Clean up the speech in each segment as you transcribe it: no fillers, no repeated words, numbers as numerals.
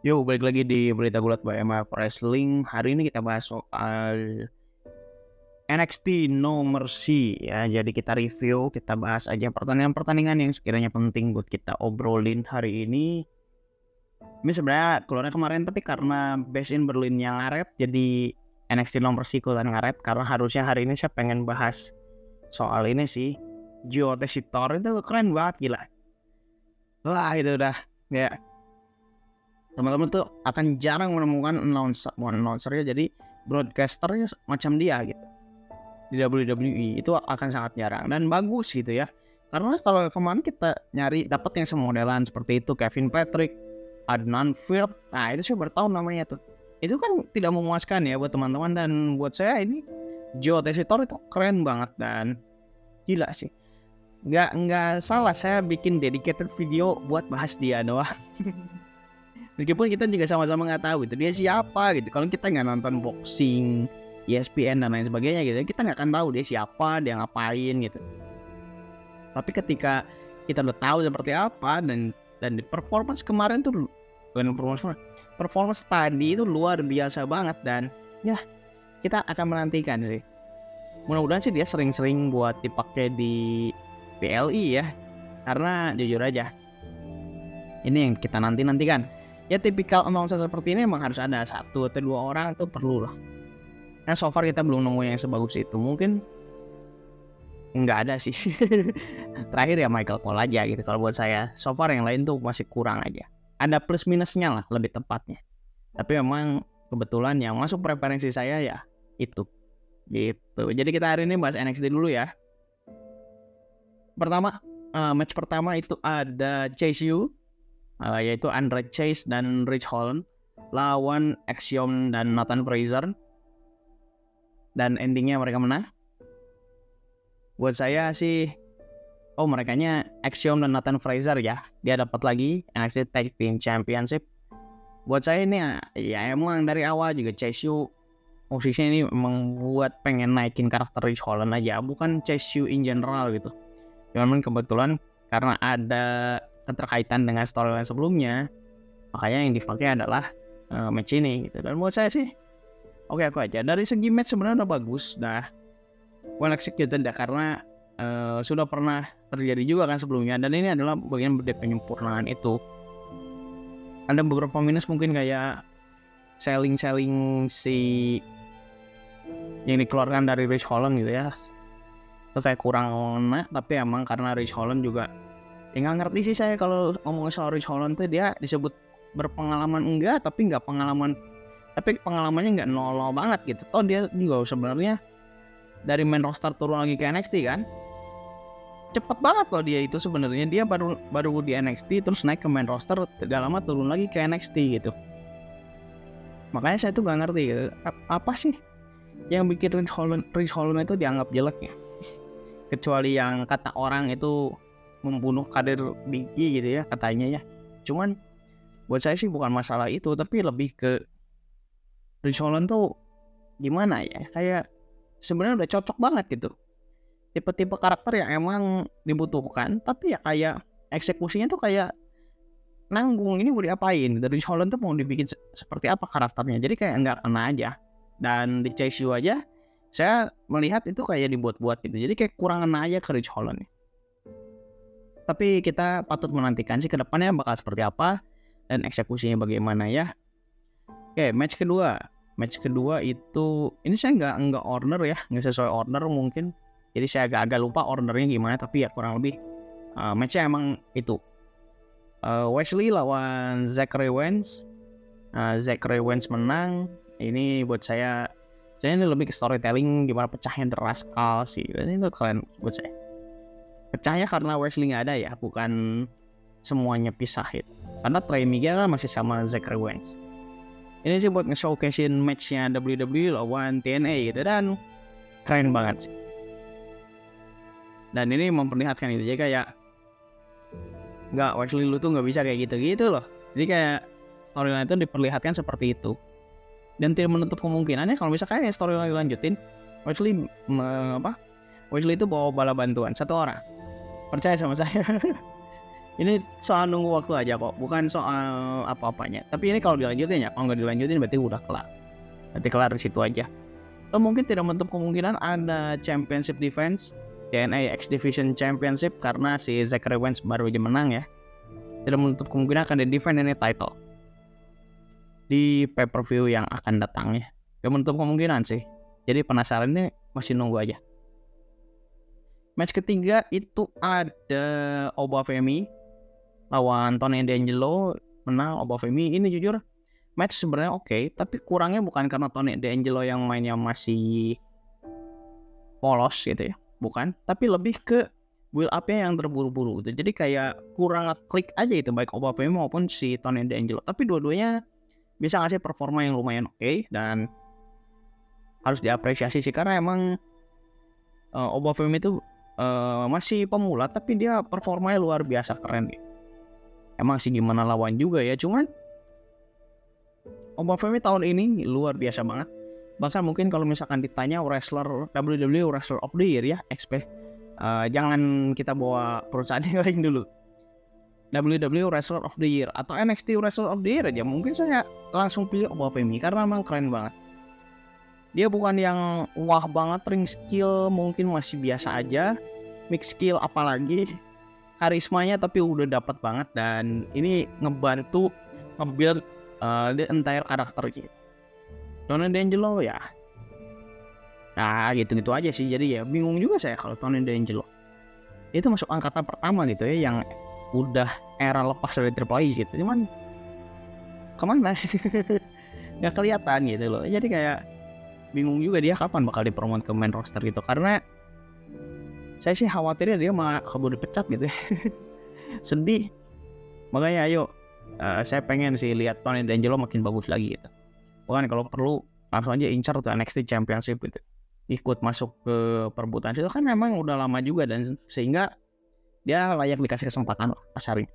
Yuk, balik lagi di Berita Gulat by MF Wrestling. Hari ini kita bahas soal NXT No Mercy ya. Jadi kita review, kita bahas aja pertandingan-pertandingan yang sekiranya penting buat kita obrolin hari ini. Ini sebenarnya keluarnya kemarin, tapi karena Based in Berlin yang ngaret, jadi NXT No Mercy ikutan ngaret. Karena harusnya hari ini saya pengen bahas soal ini sih. Gio Tessitor itu keren banget, gila. Wah, itu udah ya, teman-teman tuh akan jarang menemukan announcer ya, jadi broadcasternya macam dia gitu di WWE itu akan sangat jarang dan bagus gitu ya, karena kalau kemarin kita nyari dapat yang semodelan seperti itu, Kevin Patrick, Adnan Virk, nah itu saya bertahun namanya tuh, itu kan tidak memuaskan ya buat teman-teman, dan buat saya ini Joe Tessitore itu keren banget dan gila sih, nggak salah saya bikin dedicated video buat bahas dia doang. Meskipun kita juga sama-sama nggak tahu gitu dia siapa gitu. Kalau kita nggak nonton boxing, ESPN dan lain sebagainya gitu, kita nggak akan tahu dia siapa, dia ngapain gitu. Tapi ketika kita udah tahu seperti apa dan di performance kemarin tuh, performance tadi itu luar biasa banget, dan ya kita akan menantikan sih. Mudah-mudahan sih dia sering-sering buat dipakai di PLI ya, karena jujur aja ini yang kita nantikan. Ya tipikal announcer seperti ini emang harus ada satu atau dua orang, itu perlu loh. Nah so far kita belum nemu yang sebagus itu, mungkin nggak ada sih. Terakhir ya Michael Cole aja gitu kalau buat saya. So far yang lain tuh masih kurang aja. Ada plus minusnya lah lebih tepatnya. Tapi memang kebetulan yang masuk preferensi saya ya itu gitu. Jadi kita hari ini bahas NXT dulu ya. Pertama, match pertama itu ada Chase U, yaitu Andre Chase dan Rich Holland lawan Axiom dan Nathan Frazer, dan endingnya mereka menang. Buat saya sih, merekanya Axiom dan Nathan Frazer ya, dia dapat lagi NXT Tag Team Championship. Buat saya ini ya emang dari awal juga Chase U posisinya ini membuat pengen naikin karakter Rich Holland aja, bukan Chase U in general gitu. Cuman kebetulan karena ada keterkaitan dengan storyline sebelumnya, makanya yang dipakai adalah match ini gitu. Dan buat saya sih oke aja. Dari segi match sebenarnya udah bagus, well executed dah, karena sudah pernah terjadi juga kan sebelumnya, dan ini adalah bagian dari penyempurnaan itu. Ada beberapa minus mungkin kayak selling si yang dikeluarkan dari Rich Holland gitu ya, itu kayak kurang enak. Tapi emang karena Rich Holland juga nggak ngerti sih saya kalau ngomong soal Rich Holland tuh, dia disebut berpengalaman enggak, tapi pengalamannya nggak nol banget gitu. Toh dia juga sebenarnya dari main roster turun lagi ke NXT kan, cepet banget loh dia itu sebenarnya. Dia baru di NXT terus naik ke main roster, tidak lama turun lagi ke NXT gitu. Makanya saya tuh nggak ngerti gitu, apa sih yang bikin Rich Holland itu dianggap jelek ya. Kecuali yang kata orang itu membunuh kader Biggie gitu ya katanya ya. Cuman buat saya sih bukan masalah itu, tapi lebih ke Rich Holland tuh gimana ya, kayak sebenarnya udah cocok banget gitu, tipe-tipe karakter yang emang dibutuhkan, tapi ya kayak eksekusinya tuh kayak nanggung, ini mau diapain. Dari Rich Holland tuh mau dibikin seperti apa karakternya, jadi kayak nggak kena aja. Dan di Chase U aja saya melihat itu kayak dibuat-buat gitu, jadi kayak kurang kena aja ke Rich Holland. Tapi kita patut menantikan sih kedepannya bakal seperti apa dan eksekusinya bagaimana ya. Oke, match kedua itu ini saya nggak order ya, nggak sesuai order mungkin, jadi saya agak lupa ordernya gimana, tapi ya kurang lebih matchnya emang itu Wesley lawan Zachary Wentz. Zachary Wentz menang. Ini buat saya ini lebih ke storytelling, gimana pecahnya The Rascal sih, ini tuh keren buat saya. Pecahnya karena Wesley nggak ada ya, bukan semuanya pisahin. Karena Trey Miguel kan masih sama Zachary Wentz. Ini sih buat nge-showcasein matchnya WWE lawan TNA gitu, dan keren banget sih. Dan ini memperlihatkan itu, jadi kayak nggak, Wesley lu tuh nggak bisa kayak gitu loh. Jadi kayak storyline itu diperlihatkan seperti itu. Dan tidak menutup kemungkinannya kalau misalkan storyline dilanjutin, Wesley itu bawa bala bantuan satu orang. Percaya sama saya. Ini soal nunggu waktu aja kok, bukan soal apa-apanya. Tapi ini kalau dilanjutin ya, kalau nggak dilanjutin berarti udah kelar. Berarti kelar di situ aja. Atau mungkin tidak menutup kemungkinan ada Championship Defense, TNA X Division Championship, karena si Zachary Wentz baru aja menang ya. Tidak menutup kemungkinan akan di-defend ini title di pay-per-view yang akan datang ya. Tidak menutup kemungkinan sih. Jadi penasaran nih, masih nunggu aja. Match ketiga itu ada Obafemi lawan Tony D'Angelo, menang Obafemi. Ini jujur match sebenarnya oke, tapi kurangnya bukan karena Tony D'Angelo yang mainnya masih polos gitu ya, bukan, tapi lebih ke build up-nya yang terburu-buru gitu. Jadi kayak kurang klik aja itu, baik Obafemi maupun si Tony D'Angelo. Tapi dua-duanya bisa ngasih performa yang lumayan oke, dan harus diapresiasi sih, karena emang Obafemi itu masih pemula, tapi dia performanya luar biasa keren gitu. Emang sih gimana lawan juga ya, cuman Obafemi tahun ini luar biasa banget. Bahkan mungkin kalau misalkan ditanya wrestler WWE Wrestler of the Year ya, XP, jangan kita bawa perusahaan yang lain dulu. WWE Wrestler of the Year atau NXT Wrestler of the Year aja, mungkin saya langsung pilih Obafemi karena memang keren banget. Dia bukan yang wah banget, ring skill mungkin masih biasa aja, mix skill apalagi, karismanya tapi udah dapat banget, dan ini ngebantu nge-build the entire karakter gitu. Tony D'Angelo ya, nah gitu-gitu aja sih. Jadi ya bingung juga saya kalau Tony D'Angelo itu masuk angkatan pertama gitu ya, yang udah era lepas dari Triple H gitu. Cuman kemana? Nggak kelihatan gitu loh. Jadi kayak bingung juga dia kapan bakal dipromot ke main roster gitu. Karena saya sih khawatirnya dia malah keburu dipecat gitu ya. Sedih. Makanya ayo, saya pengen sih lihat Tony D'Angelo makin bagus lagi gitu. Bukan kalau perlu langsung aja incar tuh NXT Championship gitu. Ikut masuk ke perebutan itu kan memang udah lama juga, dan sehingga dia layak dikasih kesempatan kasarnya.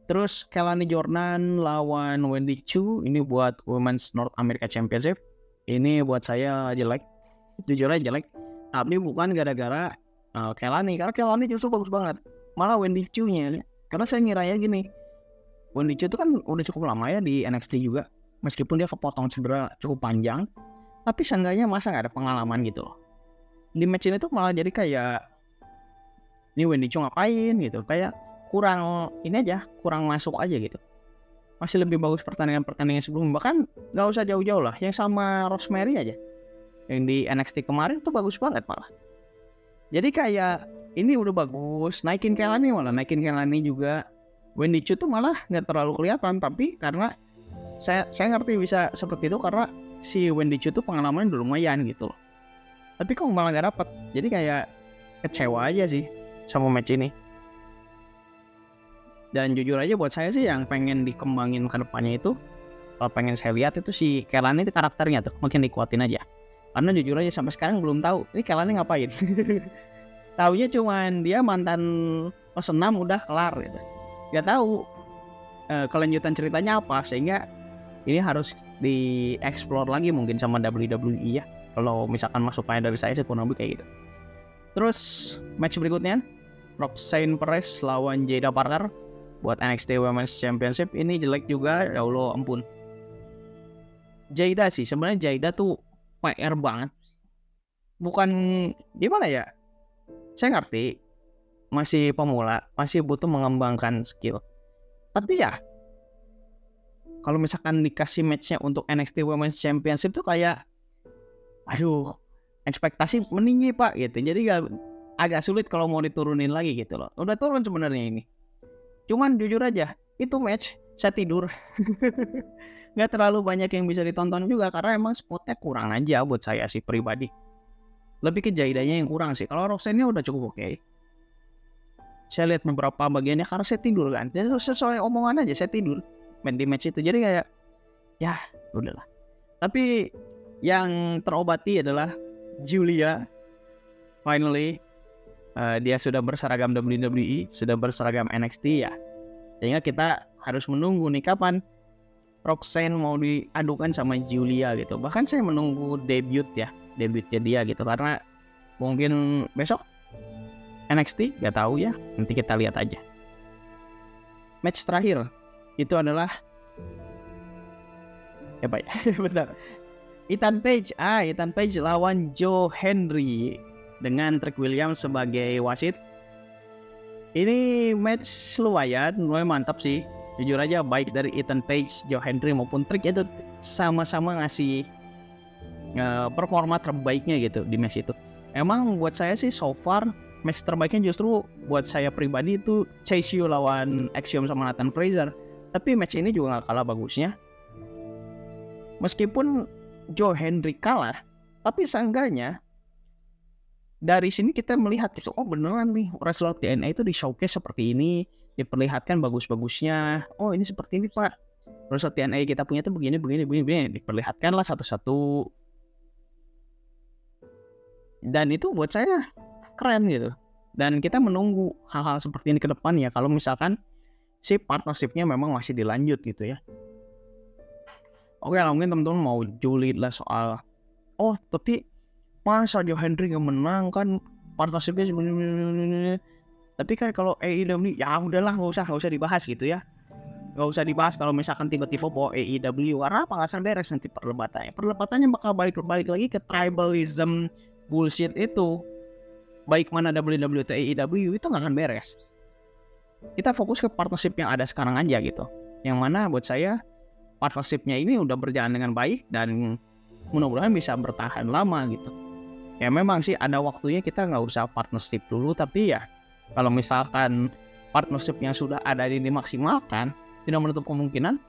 Terus Kelani Jordan lawan Wendy Choo, ini buat Women's North America Championship. Ini buat saya jelek, jujur aja jelek. Tapi bukan gara-gara Kelani, karena Kelani justru bagus banget. Malah Wendy Choo-nya, karena saya ngiranya gini, Wendy Choo itu kan udah cukup lama ya di NXT juga, meskipun dia kepotong cedera cukup panjang, tapi seenggaknya masa nggak ada pengalaman gitu loh. Di match ini tuh malah jadi kayak, ini Wendy Choo ngapain gitu, kayak kurang ini aja, kurang masuk aja gitu. Masih lebih bagus pertandingan sebelumnya, bahkan nggak usah jauh-jauh lah, yang sama Rosemary aja, yang di NXT kemarin tuh bagus banget malah. Jadi kayak ini udah bagus, naikin Kelani juga. Wendy Choo tuh malah nggak terlalu kelihatan, tapi karena saya ngerti bisa seperti itu karena si Wendy Choo tuh pengalamannya udah lumayan gitu loh. Tapi kok malah nggak dapet, jadi kayak kecewa aja sih sama match ini. Dan jujur aja buat saya sih yang pengen dikembangin ke depannya itu, kalau pengen saya lihat itu si Kelani itu karakternya tuh makin dikuatin aja. Karena jujur aja sampai sekarang belum tahu ini Kelani ngapain. Taunya cuman dia mantan pesenam udah kelar gitu. Gak tahu kelanjutan ceritanya apa, sehingga ini harus dieksplor lagi mungkin sama WWE ya. Kalau misalkan masukannya dari saya sih kurang lebih kayak gitu. Terus match berikutnya Roxanne Perez lawan Jada Parker buat NXT Women's Championship. Ini jelek juga, ya Allah ampun. Jada sih sebenarnya, Jada tuh PR banget. Bukan gimana ya, saya ngerti masih pemula, masih butuh mengembangkan skill. Tapi ya kalau misalkan dikasih matchnya untuk NXT Women's Championship tuh kayak, aduh, ekspektasi meninggi pak gitu. Jadi agak sulit kalau mau diturunin lagi gitu loh. Udah turun sebenarnya ini. Cuman jujur aja, itu match saya tidur. Gak terlalu banyak yang bisa ditonton juga karena emang spotnya kurang aja buat saya sih pribadi. Lebih ke Jaidanya yang kurang sih. Kalau Roxanne-nya udah cukup oke. Saya lihat beberapa bagiannya karena saya tidur kan. Dan sesuai omongan aja saya tidur main di match itu. Jadi kayak ya udahlah. Tapi yang terobati adalah Giulia. Finally dia sudah berseragam WWE, sudah berseragam NXT ya. Sehingga kita harus menunggu nih kapan Roxanne mau diadukan sama Giulia gitu. Bahkan saya menunggu debutnya dia gitu, karena mungkin besok NXT gak tahu ya, nanti kita lihat aja. Match terakhir itu adalah bentar. Ethan Page lawan Joe Hendry dengan Trick Williams sebagai wasit. Ini match lumayan mantap sih. Jujur aja, baik dari Ethan Page, Joe Hendry maupun Trick itu sama-sama ngasih performa terbaiknya gitu di match itu. Emang buat saya sih so far match terbaiknya justru buat saya pribadi itu Chase U lawan Axiom sama Nathan Fraser. Tapi match ini juga gak kalah bagusnya. Meskipun Joe Hendry kalah, tapi seenggaknya dari sini kita melihat gitu, oh beneran nih wrestler TNA itu di showcase seperti ini, diperlihatkan bagus-bagusnya. Oh ini seperti ini pak, wrestler TNA kita punya tuh begini, diperlihatkanlah satu-satu. Dan itu buat saya keren gitu. Dan kita menunggu hal-hal seperti ini ke depan ya, kalau misalkan si partnership-nya memang masih dilanjut gitu ya. Oke lah, mungkin teman-teman mau julid lah soal, oh tapi masa Joe Hendry gak menang kan partnershipnya sebenarnya. Tapi kan kalau AEW ya udahlah, nggak usah dibahas gitu ya. Nggak usah dibahas kalau misalkan tiba-tiba bawa AEW, karena apa, nggak beres nanti perdebatannya bakal balik lagi ke tribalism bullshit itu. Baik mana WWE atau AEW itu nggak akan beres. Kita fokus ke partnership yang ada sekarang aja gitu. Yang mana buat saya partnership-nya ini udah berjalan dengan baik dan mudah-mudahan bisa bertahan lama gitu. Ya memang sih ada waktunya kita nggak usah partnership dulu, tapi ya kalau misalkan partnership yang sudah ada ini dimaksimalkan, tidak menutup kemungkinan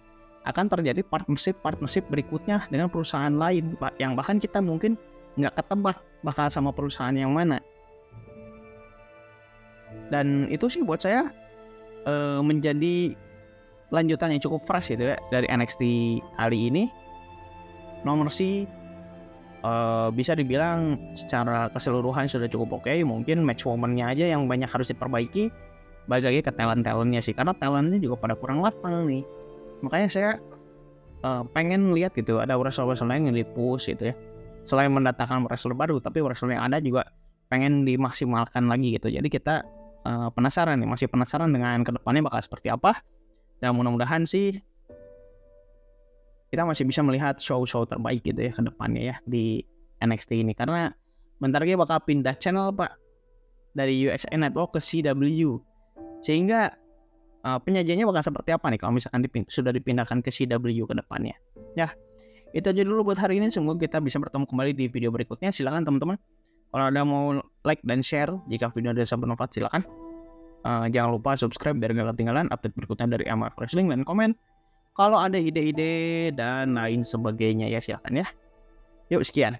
akan terjadi partnership berikutnya dengan perusahaan lain yang bahkan kita mungkin nggak ketebak bakal sama perusahaan yang mana. Dan itu sih buat saya menjadi lanjutan yang cukup fresh gitu ya dari NXT kali ini. Nomor C bisa dibilang secara keseluruhan sudah cukup oke. Mungkin match woman-nya aja yang banyak harus diperbaiki. Balik lagi ke talent-talentnya sih, karena talentnya juga pada kurang matang nih. Makanya saya pengen lihat gitu ada wrestler-wrestler lain yang di-push gitu ya. Selain mendatangkan wrestler baru, tapi wrestler yang ada juga pengen dimaksimalkan lagi gitu. Jadi kita masih penasaran dengan kedepannya bakal seperti apa. Dan mudah-mudahan sih kita masih bisa melihat show-show terbaik gitu ya ke depannya ya di NXT ini. Karena bentar lagi bakal pindah channel pak, dari USA Network ke CW. Sehingga penyajiannya bakal seperti apa nih kalau misalkan sudah dipindahkan ke CW ke depannya. Ya, itu aja dulu buat hari ini. Semoga kita bisa bertemu kembali di video berikutnya. Silakan teman-teman, kalau ada mau like dan share jika video ada bermanfaat silakan. Jangan lupa subscribe biar gak ketinggalan update berikutnya dari MF Wrestling, dan komen kalau ada ide-ide dan lain sebagainya ya silakan ya. Yuk sekian.